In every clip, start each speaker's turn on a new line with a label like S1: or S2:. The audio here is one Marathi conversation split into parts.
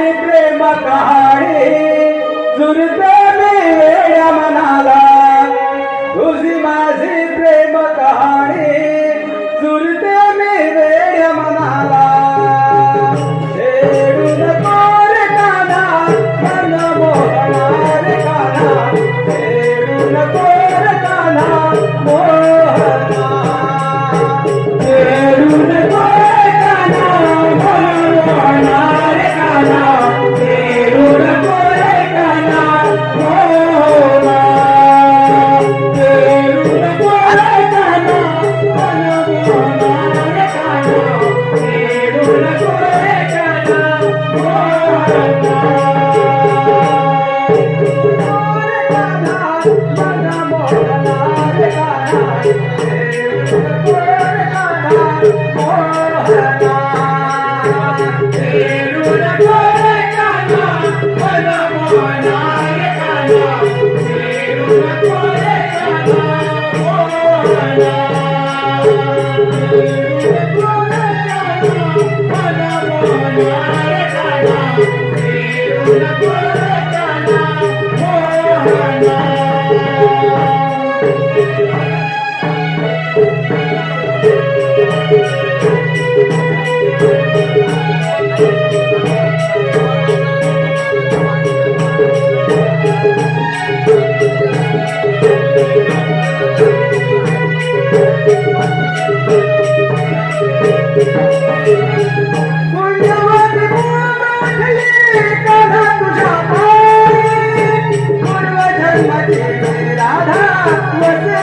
S1: माझी प्रेम कहाणी जुळते मी वेड्या मनाला तुझी माझी प्रेम कहाणी जुळते मी वेड्या मनाला छेडू नको रे काना मन मोहना रे काना छेडू नको रे काना मोहना छेडू नको रे काना मन मोहना रे काना छेडू नको रे काना मोहना छेडू नको रे काना मन मोहना रे काना छेडू नको रे काना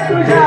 S1: तुझ्या